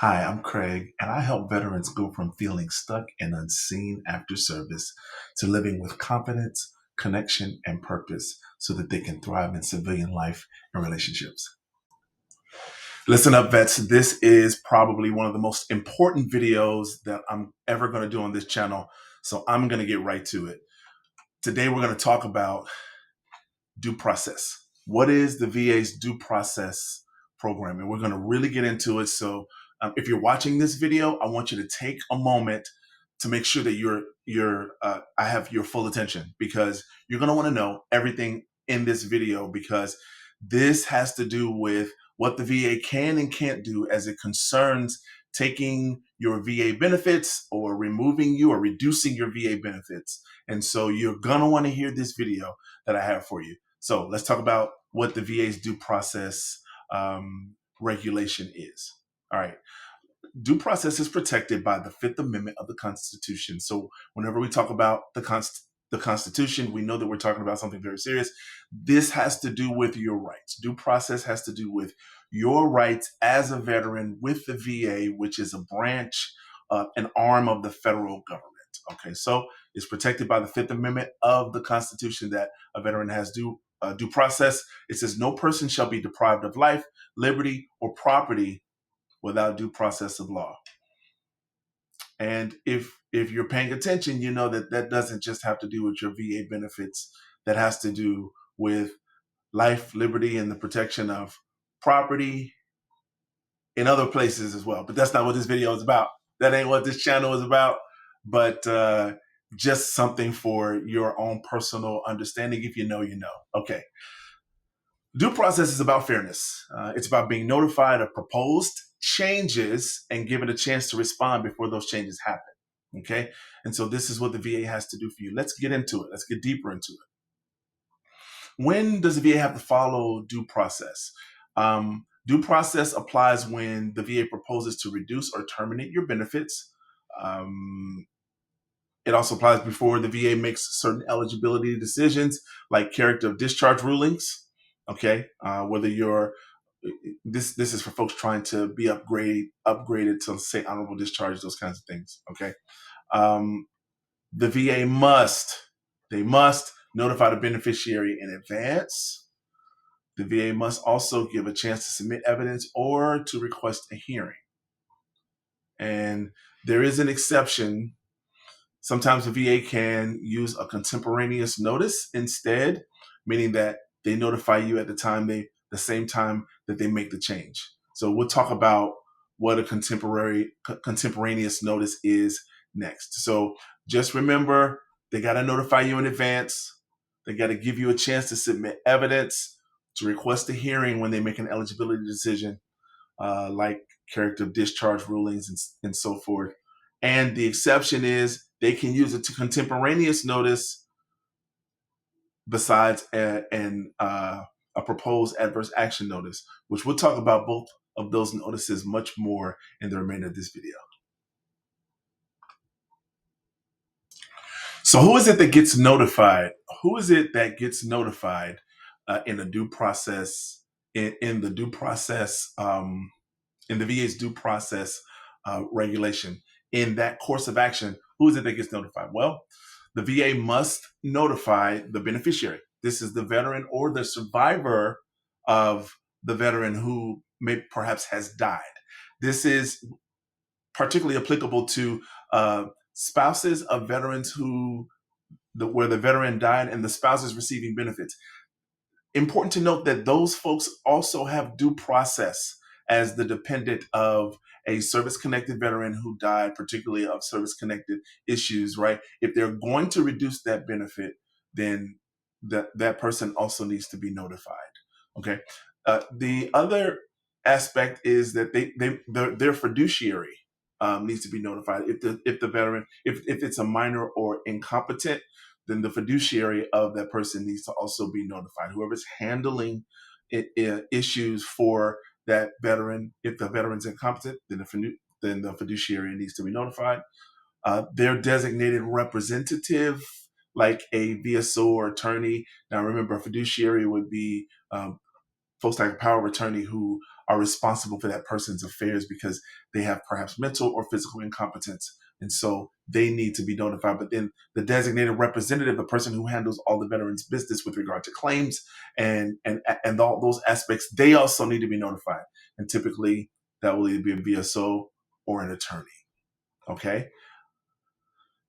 Hi, I'm Craig, and I help veterans go from feeling stuck and unseen after service to living with confidence, connection, and purpose so that they can thrive in civilian life and relationships. Listen up, vets. This is probably one of the most important videos that I'm ever going to do on this channel, so I'm going to get right to it. Today, we're going to talk about due process. What is the VA's due process program? And we're going to really get into it. So if you're watching this video, I want you to take a moment to make sure that I have your full attention, because you're going to want to know everything in this video, because this has to do with what the VA can and can't do as it concerns taking your VA benefits or removing you or reducing your VA benefits. And so you're going to want to hear this video that I have for you. So let's talk about what the VA's due process regulation is. All right. Due process is protected by the Fifth Amendment of the Constitution. So whenever we talk about the Constitution, we know that we're talking about something very serious. This has to do with your rights. Due process has to do with your rights as a veteran with the VA, which is a branch, an arm of the federal government. Okay, so it's protected by the Fifth Amendment of the Constitution that a veteran has due process. It says no person shall be deprived of life, liberty, or property without due process of law. And if you're paying attention, you know that that doesn't just have to do with your VA benefits. That has to do with life, liberty, and the protection of property in other places as well. But that's not what this video is about. That ain't what this channel is about. But just something for your own personal understanding. If you know, you know. Okay. Due process is about fairness. It's about being notified of proposed changes and given a chance to respond before those changes happen. Okay. And so this is what the VA has to do for you. Let's get into it. Let's get deeper into it. When does the VA have to follow due process? Due process applies when the VA proposes to reduce or terminate your benefits. It also applies before the VA makes certain eligibility decisions, like character of discharge rulings. Okay, whether you're this is for folks trying to be upgraded to, say, honorable discharge, those kinds of things. Okay, the VA must notify the beneficiary in advance. The VA must also give a chance to submit evidence or to request a hearing. And there is an exception. Sometimes the VA can use a contemporaneous notice instead, meaning that they notify you at the same time that they make the change. So we'll talk about what a contemporaneous notice is next. So just remember, they got to notify you in advance. They got to give you a chance to submit evidence, to request a hearing when they make an eligibility decision, like character of discharge rulings and so forth. And the exception is they can use it to contemporaneous notice besides a proposed adverse action notice, which we'll talk about both of those notices much more in the remainder of this video. So who is it that gets notified? Who is it that gets notified in a due process, in the due process, in the VA's due process regulation? In that course of action, who is it that gets notified? Well, the VA must notify the beneficiary. This is the veteran or the survivor of the veteran who perhaps has died. This is particularly applicable to spouses of veterans where the veteran died and the spouse is receiving benefits. Important to note that those folks also have due process as the dependent of a service-connected veteran who died, particularly of service-connected issues, right? If they're going to reduce that benefit, then that person also needs to be notified. Okay. The other aspect is that their fiduciary needs to be notified. If the veteran, if it's a minor or incompetent, then the fiduciary of that person needs to also be notified. Whoever's handling issues for that veteran, if the veteran's incompetent, then the fiduciary needs to be notified. Their designated representative, like a VSO or attorney. Now, remember, a fiduciary would be folks like a power of attorney who are responsible for that person's affairs because they have perhaps mental or physical incompetence. And so they need to be notified. But then the designated representative, the person who handles all the veterans' business with regard to claims and all those aspects, they also need to be notified. And typically that will either be a VSO or an attorney. Okay.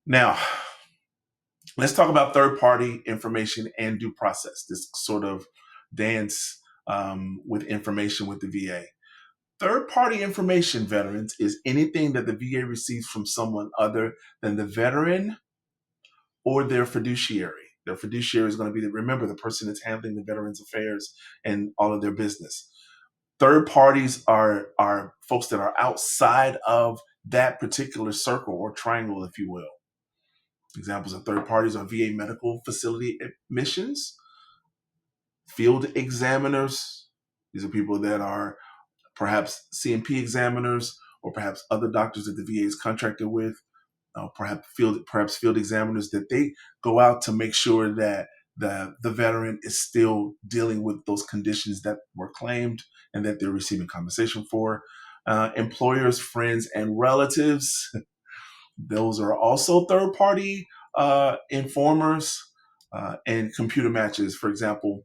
Now, let's talk about third-party information and due process, this sort of dance with information with the VA. Third-party information, veterans, is anything that the VA receives from someone other than the veteran or their fiduciary. Their fiduciary is going to be, remember, the person that's handling the veterans' affairs and all of their business. Third parties are folks that are outside of that particular circle or triangle, if you will. Examples of third parties are VA medical facility admissions, field examiners. These are people that are perhaps CMP examiners or perhaps other doctors that the VA is contracted with, perhaps field examiners that they go out to make sure that the veteran is still dealing with those conditions that were claimed and that they're receiving compensation for. Employers, friends, and relatives. Those are also third-party informers and computer matches, for example,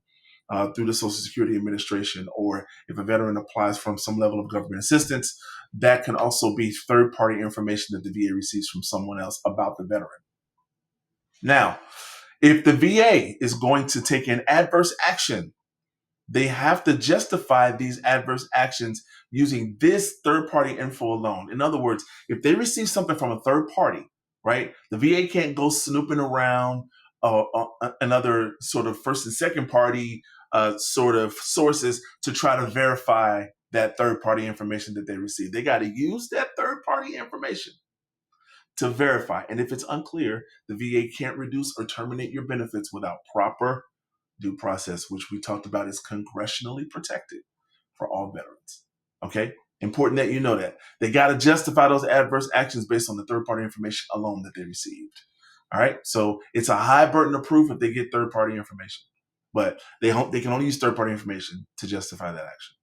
through the Social Security Administration, or if a veteran applies from some level of government assistance, that can also be third-party information that the VA receives from someone else about the veteran. Now, if the VA is going to take an adverse action, they have to justify these adverse actions using this third-party info alone. In other words, if they receive something from a third party, right, the VA can't go snooping around another sort of first and second party sort of sources to try to verify that third-party information that they receive. They got to use that third-party information to verify. And if it's unclear, the VA can't reduce or terminate your benefits without proper due process, which we talked about is congressionally protected for all veterans. Okay? Important that you know that. They got to justify those adverse actions based on the third-party information alone that they received. All right? So it's a high burden of proof if they get third-party information. But they can only use third-party information to justify that action.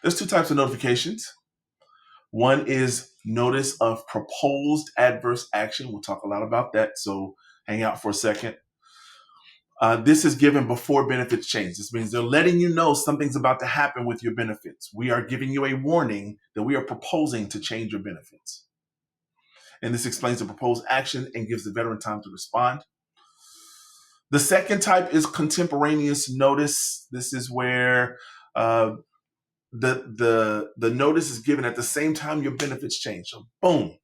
There's two types of notifications. One is notice of proposed adverse action. We'll talk a lot about that, so hang out for a second. This is given before benefits change. This means they're letting you know something's about to happen with your benefits. We are giving you a warning that we are proposing to change your benefits. And this explains the proposed action and gives the veteran time to respond. The second type is contemporaneous notice. This is where the notice is given at the same time your benefits change. So boom,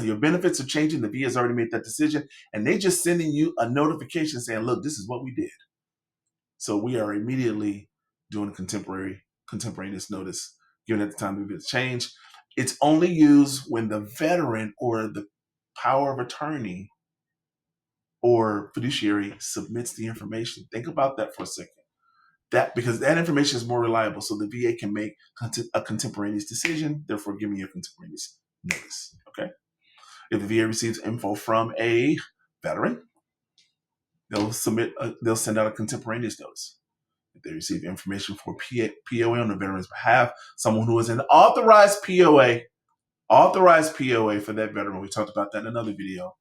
your benefits are changing. The VA has already made that decision, and they just sending you a notification saying, look, this is what we did. So we are immediately doing contemporaneous notice, given at the time the benefits change. It's only used when the veteran or the power of attorney or fiduciary submits the information. Think about that for a second. Because that information is more reliable, so the VA can make a contemporaneous decision, therefore giving you a contemporaneous notice. Okay. If the VA receives info from a veteran, they'll send out a contemporaneous notice. If they receive information for POA on the veteran's behalf, someone who is an authorized POA for that veteran, we talked about that in another video,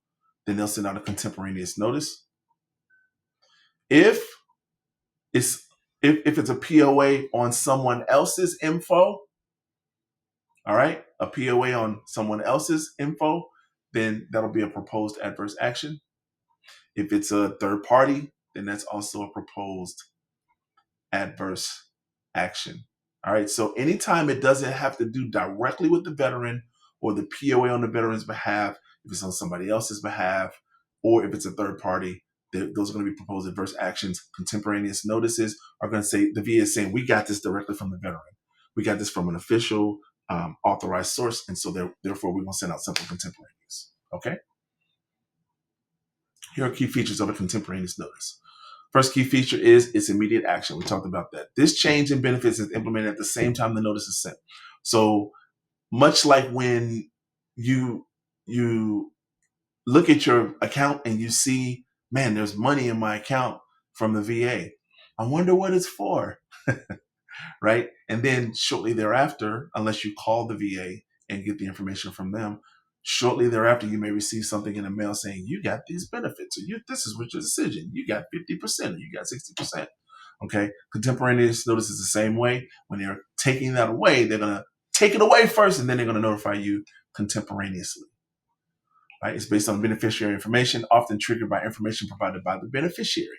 then they'll send out a contemporaneous notice. If it's a POA on someone else's info, all right, a POA on someone else's info, then that'll be a proposed adverse action. If it's a third party, then that's also a proposed adverse action. All right, so anytime it doesn't have to do directly with the veteran or the POA on the veteran's behalf, if it's on somebody else's behalf, or if it's a third party, those are going to be proposed adverse actions. Contemporaneous notices are going to say, the VA is saying, we got this directly from the veteran. We got this from an official authorized source, and so therefore we're going to send out simple contemporaneous. Okay? Here are key features of a contemporaneous notice. First key feature is its immediate action. We talked about that. This change in benefits is implemented at the same time the notice is sent. So much like when you look at your account and you see, man, there's money in my account from the VA. I wonder what it's for, right? And then shortly thereafter, unless you call the VA and get the information from them, shortly thereafter, you may receive something in the mail saying, you got these benefits, or this is what your decision. You got 50%, or you got 60%. Okay. Contemporaneous notice is the same way. When they're taking that away, they're going to take it away first, and then they're going to notify you contemporaneously. Right? It's based on beneficiary information, often triggered by information provided by the beneficiary,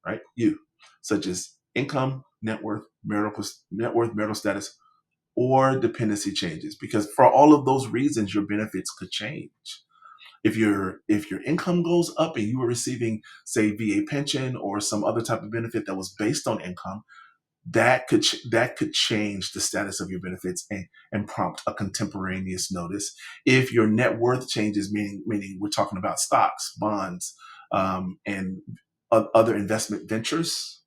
right? You, such as income, net worth, marital status, or dependency changes. Because for all of those reasons, your benefits could change. If your income goes up and you were receiving, say, VA pension or some other type of benefit that was based on income, that could change the status of your benefits and prompt a contemporaneous notice. If your net worth changes, meaning we're talking about stocks, bonds, and other investment ventures,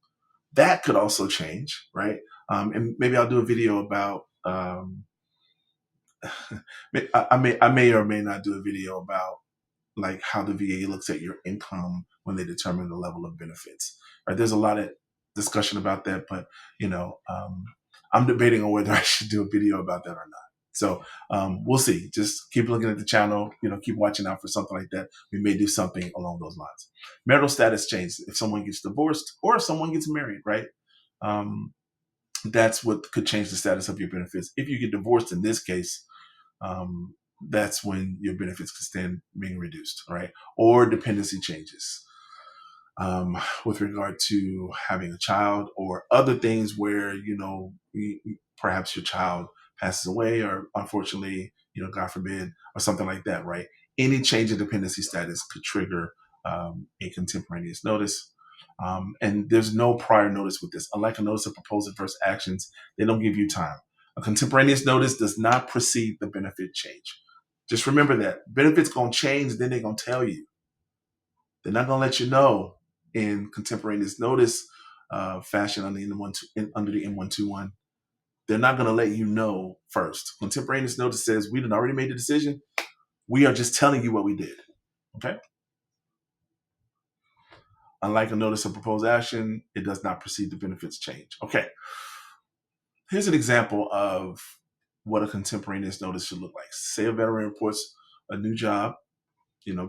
that could also change, right? And maybe I'll do a video about. I may or may not do a video about like how the VA looks at your income when they determine the level of benefits. Right? There's a lot of discussion about that, but I'm debating on whether I should do a video about that or not. So we'll see. Just keep looking at the channel. Keep watching out for something like that. We may do something along those lines. Marital status changes if someone gets divorced or if someone gets married. Right. That's what could change the status of your benefits. If you get divorced, in this case, that's when your benefits can stand being reduced, right? Or dependency changes with regard to having a child or other things where, perhaps your child passes away or unfortunately, God forbid, or something like that, right? Any change in dependency status could trigger a contemporaneous notice. And there's no prior notice with this. Unlike a notice of proposed adverse actions, they don't give you time. A contemporaneous notice does not precede the benefit change. Just remember that. Benefits going to change, then they're going to tell you. They're not going to let you know in contemporaneous notice fashion under the M121. They're not going to let you know first. Contemporaneous notice says, we done already made the decision. We are just telling you what we did. Okay? Unlike a notice of proposed action, it does not precede the benefits change. Okay. Here's an example of what a contemporaneous notice should look like. Say a veteran reports a new job,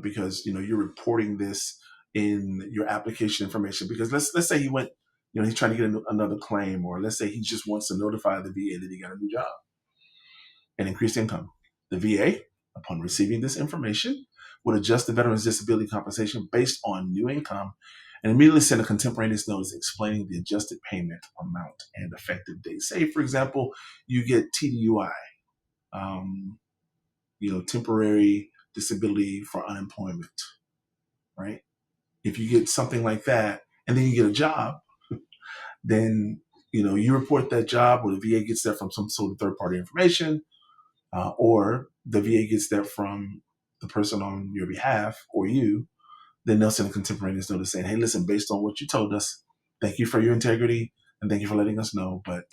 because you're reporting this in your application information. Because let's say he went, he's trying to get another claim, or let's say he just wants to notify the VA that he got a new job and increased income. The VA, upon receiving this information, would adjust the veteran's disability compensation based on new income and immediately send a contemporaneous notice explaining the adjusted payment amount and effective date. Say, for example, you get TDUI, temporary disability for unemployment, right? If you get something like that and then you get a job, then, you report that job, or the VA gets that from some sort of third-party information, or the VA gets that from the person on your behalf or you, then they'll send a contemporaneous notice saying, hey, listen, based on what you told us, thank you for your integrity and thank you for letting us know, but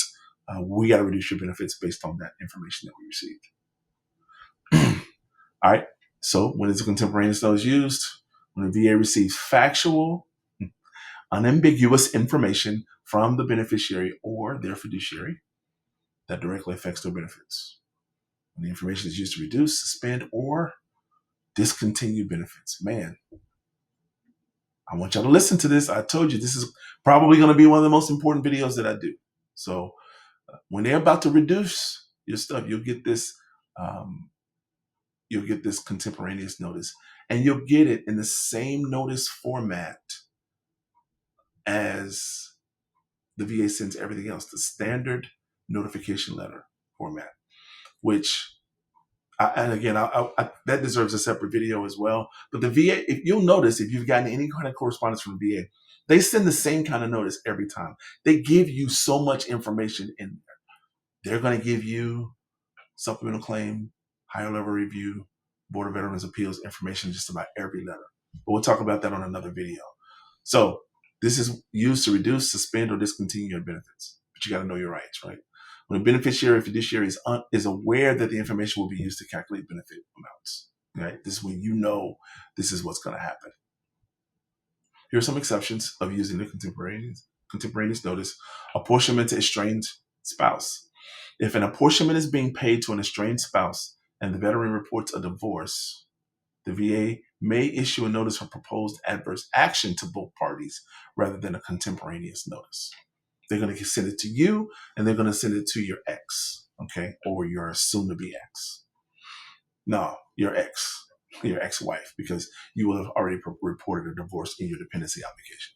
we got to reduce your benefits based on that information that we received. All right. So when is a contemporaneous notice used? When the VA receives factual, unambiguous information from the beneficiary or their fiduciary that directly affects their benefits. When the information is used to reduce, suspend, or discontinue benefits. Man, I want y'all to listen to this. I told you this is probably going to be one of the most important videos that I do. So when they're about to reduce your stuff, you'll get this contemporaneous notice, and you'll get it in the same notice format as the VA sends everything else, the standard notification letter format, which that deserves a separate video as well. But the VA, if you'll notice, if you've gotten any kind of correspondence from the VA, they send the same kind of notice every time. They give you so much information in there. They're going to give you supplemental claim, higher level review, Board of Veterans Appeals information, just about every letter. But we'll talk about that on another video. So this is used to reduce, suspend, or discontinue your benefits. But you got to know your rights, right? When a beneficiary or fiduciary is aware that the information will be used to calculate benefit amounts, right? This is when you know this is what's going to happen. Here are some exceptions of using the contemporaneous notice. Apportionment to estranged Spouse. If an apportionment is being paid to an estranged spouse and the veteran reports a divorce, the VA may issue a notice of proposed adverse action to both parties rather than a contemporaneous notice. They're going to send it to you and they're going to send it to your ex, okay, or your soon to be ex. No, your ex-wife, because you will have already reported a divorce in your dependency application.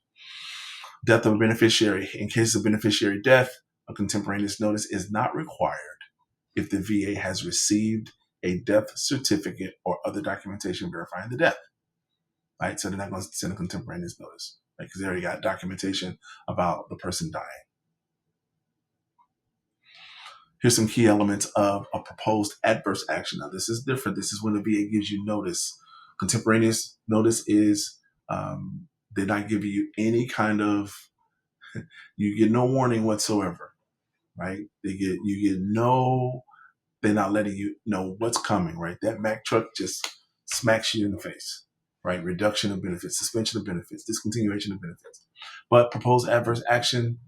Death of a beneficiary. In case of beneficiary death, a contemporaneous notice is not required if the VA has received a death certificate or other documentation verifying the death. Right? So they're not going to send a contemporaneous notice, right? Because they already got documentation about the person dying. Here's some key elements of a proposed adverse action. Now, this is different. This is when the VA gives you notice. Contemporaneous notice is they're not giving you any kind of, you get no warning whatsoever, right? You get no, they're not letting you know what's coming, right? That Mack truck just smacks you in the face, right? Reduction of benefits, suspension of benefits, discontinuation of benefits. But proposed adverse action,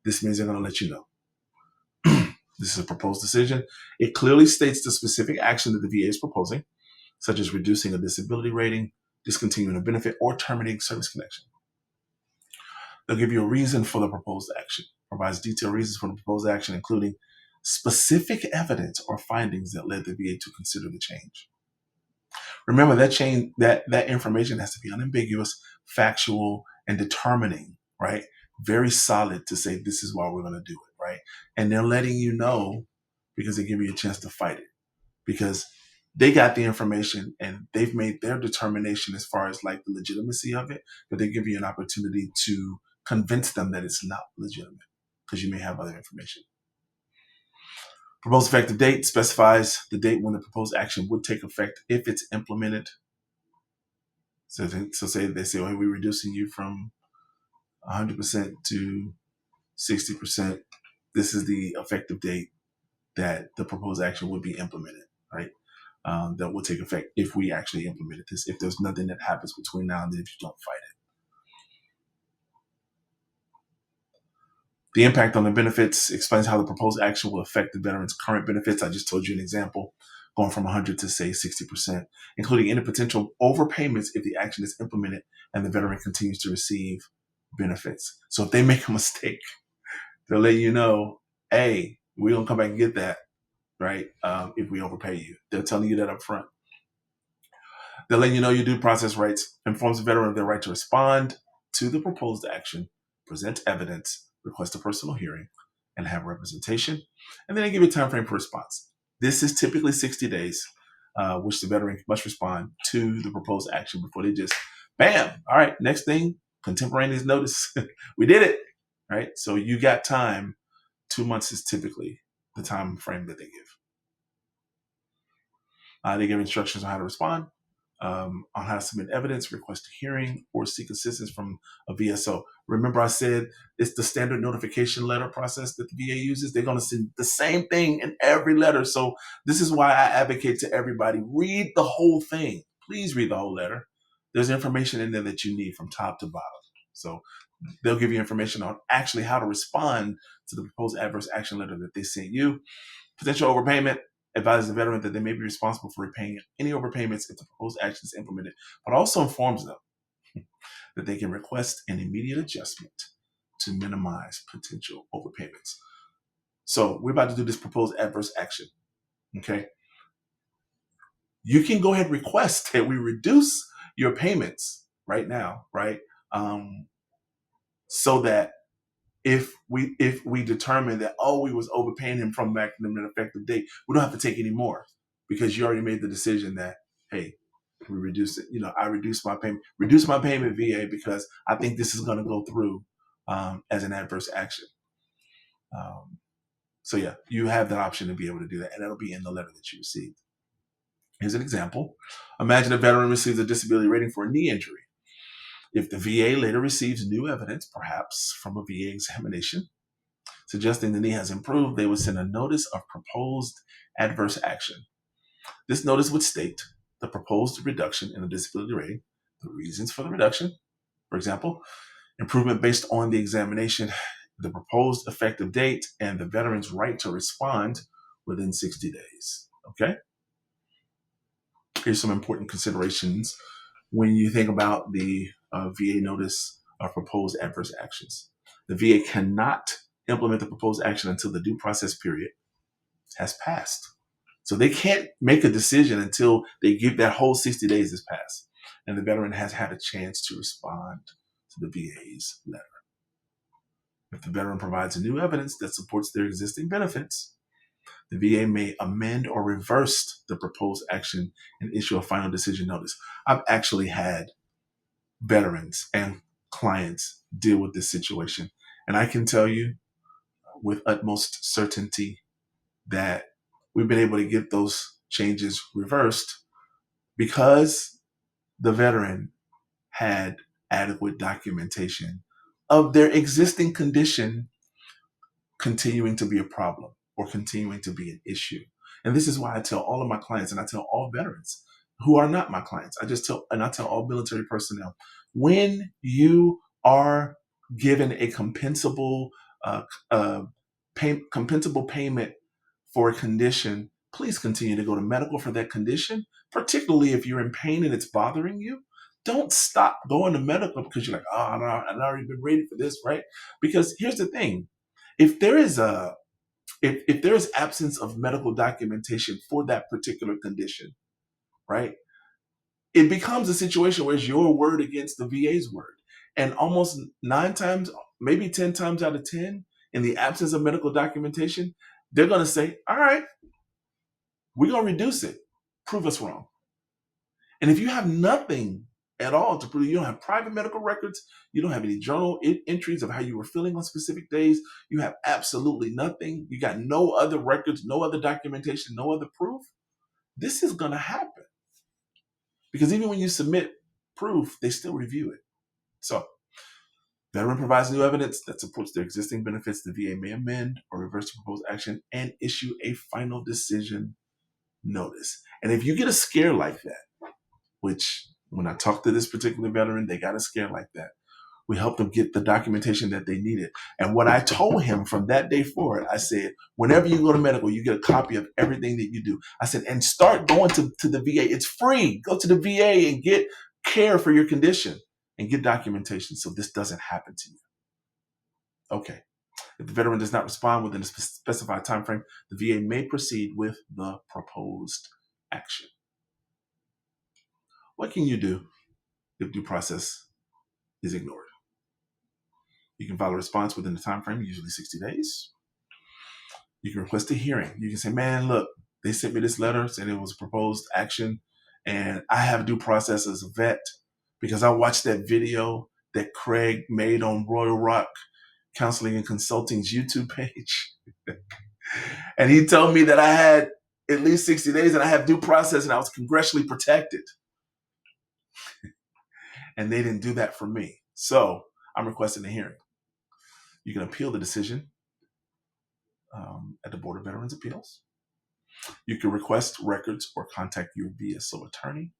this means they're going to let you know. This is a proposed decision. It clearly states the specific action that the VA is proposing, such as reducing a disability rating, discontinuing a benefit, or terminating service connection. They'll give you a reason for the proposed action, provides detailed reasons for the proposed action, including specific evidence or findings that led the VA to consider the change. Remember, that information has to be unambiguous, factual, and determining, right? Very solid to say this is why we're going to do it, right? And they're letting you know because they give you a chance to fight it, because they got the information and they've made their determination as far as like the legitimacy of it, but they give you an opportunity to convince them that it's not legitimate because you may have other information. Proposed effective date specifies the date when the proposed action would take effect if it's implemented. So say they say, well, we're reducing you from 100% to 60%. This is the effective date that the proposed action would be implemented, right? That will take effect if we actually implemented this. If there's nothing that happens between now and then, if you don't fight it. The impact on the benefits explains how the proposed action will affect the veteran's current benefits. I just told you an example, going from 100 to say 60%, including any potential overpayments if the action is implemented and the veteran continues to receive benefits. So if they make a mistake, they'll let you know, hey, we're going to come back and get that, right? If we overpay you. They're telling you that up front. They'll let you know your due process rights, informs the veteran of their right to respond to the proposed action, present evidence, request a personal hearing, and have representation. And then they give you a time frame for response. This is typically 60 days, which the veteran must respond to the proposed action before they just, bam, all right, next thing, contemporaneous notice. We did it, right? So you got time. 2 months is typically the time frame that they give. They give instructions on how to respond, on how to submit evidence, request a hearing, or seek assistance from a VSO. Remember I said it's the standard notification letter process that the VA uses. They're going to send the same thing in every letter. So this is why I advocate to everybody, read the whole thing. Please read the whole letter. There's information in there that you need from top to bottom. So they'll give you information on actually how to respond to the proposed adverse action letter that they sent you. Potential overpayment. Advises the veteran that they may be responsible for repaying any overpayments if the proposed action is implemented, but also informs them that they can request an immediate adjustment to minimize potential overpayments. So we're about to do this proposed adverse action, okay? You can go ahead and request that we reduce your payments right now, right? So that if we determine that, oh, we was overpaying him from back in an effective date, we don't have to take any more because you already made the decision that, hey, we reduce it. I reduce my payment VA because I think this is going to go through as an adverse action. So yeah, you have that option to be able to do that, and that'll be in the letter that you received. Here's an example. Imagine a veteran receives a disability rating for a knee injury. If the VA later receives new evidence, perhaps from a VA examination, suggesting the knee has improved, they would send a notice of proposed adverse action. This notice would state the proposed reduction in the disability rating, the reasons for the reduction, for example, improvement based on the examination the proposed effective date, and the veteran's right to respond within 60 days. Okay? Here's some important considerations when you think about the VA notice of proposed adverse actions. The VA cannot implement the proposed action until the due process period has passed. So they can't make a decision until they give that whole 60 days has passed and the veteran has had a chance to respond to the VA's letter. If the veteran provides new evidence that supports their existing benefits, the VA may amend or reverse the proposed action and issue a final decision notice. I've actually had veterans and clients deal with this situation. And I can tell you with utmost certainty that we've been able to get those changes reversed because the veteran had adequate documentation of their existing condition continuing to be a problem or continuing to be an issue. And this is why I tell all of my clients, and I tell all veterans who are not my clients, I tell all military personnel, when you are given a uh, uh, compensable payment for a condition, please continue to go to medical for that condition, particularly if you're in pain and it's bothering you. Don't stop going to medical because you're like, oh, no, I've already been ready for this, right? Because here's the thing. If there is a if there is absence of medical documentation for that particular condition, right, it becomes a situation where it's your word against the VA's word. And almost 9 times, maybe 10 times out of 10, in the absence of medical documentation, they're going to say, all right, we're going to reduce it. Prove us wrong. And if you have nothing at all to prove, you don't have private medical records, you don't have any journal entries of how you were feeling on specific days, you have absolutely nothing, you got no other records, no other documentation, no other proof, this is going to happen. Because even when you submit proof, they still review it. So, veteran provides new evidence that supports their existing benefits. The VA may amend or reverse the proposed action and issue a final decision notice. And if you get a scare like that, which when I talked to this particular veteran, they got a scare like that. We helped them get the documentation that they needed. And what I told him from that day forward, I said, whenever you go to medical, you get a copy of everything that you do. I said, and start going to the VA. It's free. Go to the VA and get care for your condition and get documentation so this doesn't happen to you. Okay. If the veteran does not respond within a specified time frame, the VA may proceed with the proposed action. What can you do if due process is ignored? You can file a response within the time frame, usually 60 days. You can request a hearing. You can say, man, look, they sent me this letter saying it was a proposed action, and I have due process as a vet because I watched that video that Craig made on Royal Rock Counseling and Consulting's YouTube page. And he told me that I had at least 60 days and I have due process and I was congressionally protected. And they didn't do that for me. So I'm requesting a hearing. You can appeal the decision at the Board of Veterans Appeals. You can request records or contact your VSO attorney.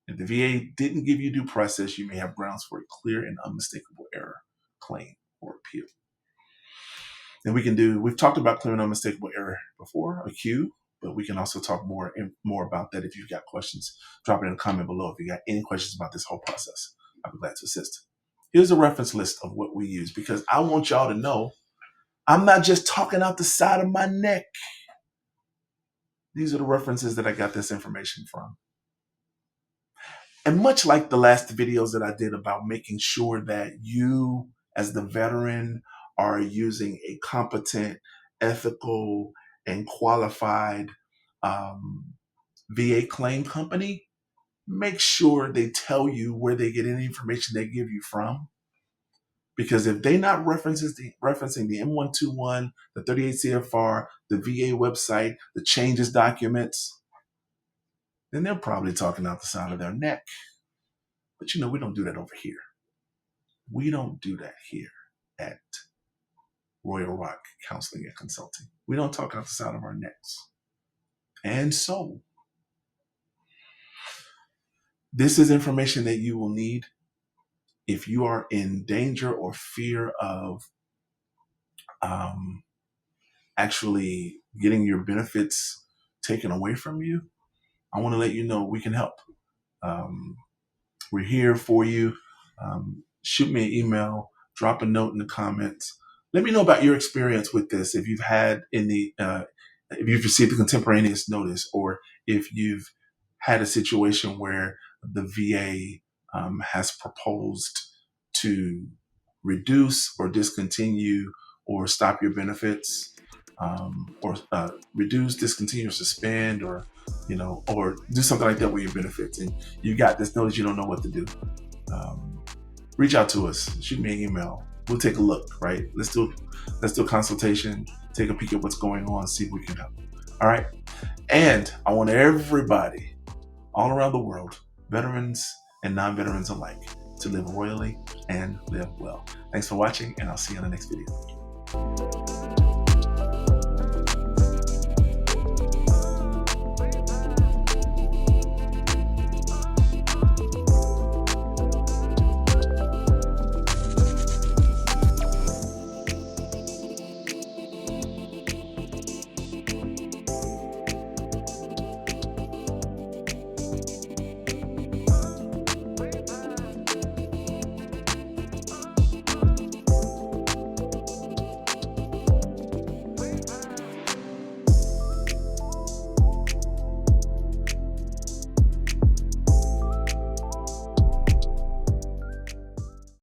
If the VA didn't give you due process, you may have grounds for a clear and unmistakable error claim or appeal. And we've talked about clear and unmistakable error before, a Q, but we can also talk more about that if you've got questions. Drop it in a comment below if you got any questions about this whole process. I'll be glad to assist. Here's a reference list of what we use because I want y'all to know I'm not just talking out the side of my neck. These are the references that I got this information from. And much like the last videos that I did about making sure that you, as the veteran, are using a competent, ethical, and qualified VA claim company, make sure they tell you where they get any information they give you from. Because if they're not referencing the M121, the 38 CFR, the VA website, the changes documents, then they're probably talking out the side of their neck. But we don't do that over here. We don't do that here at Royal Rock Counseling and Consulting. We don't talk out the side of our necks. And so, this is information that you will need if you are in danger or fear of um, actually getting your benefits taken away from you, I want to let you know we can help. Um, we're here for you. Shoot me an email, drop a note in the comments. Let me know about your experience with this. If you've had if you've received a contemporaneous notice, or if you've had a situation where the VA has proposed to reduce or discontinue or stop your benefits, or reduce, discontinue, or suspend, or or do something like that with your benefits, and you got this notice, you don't know what to do. Um, Reach out to us. Shoot me an email. We'll take a look. Right? Let's do a consultation. Take a peek at what's going on. See if we can help. All right. And I want everybody all around the world, veterans and non-veterans alike, to live royally and live well. Thanks for watching, and I'll see you in the next video.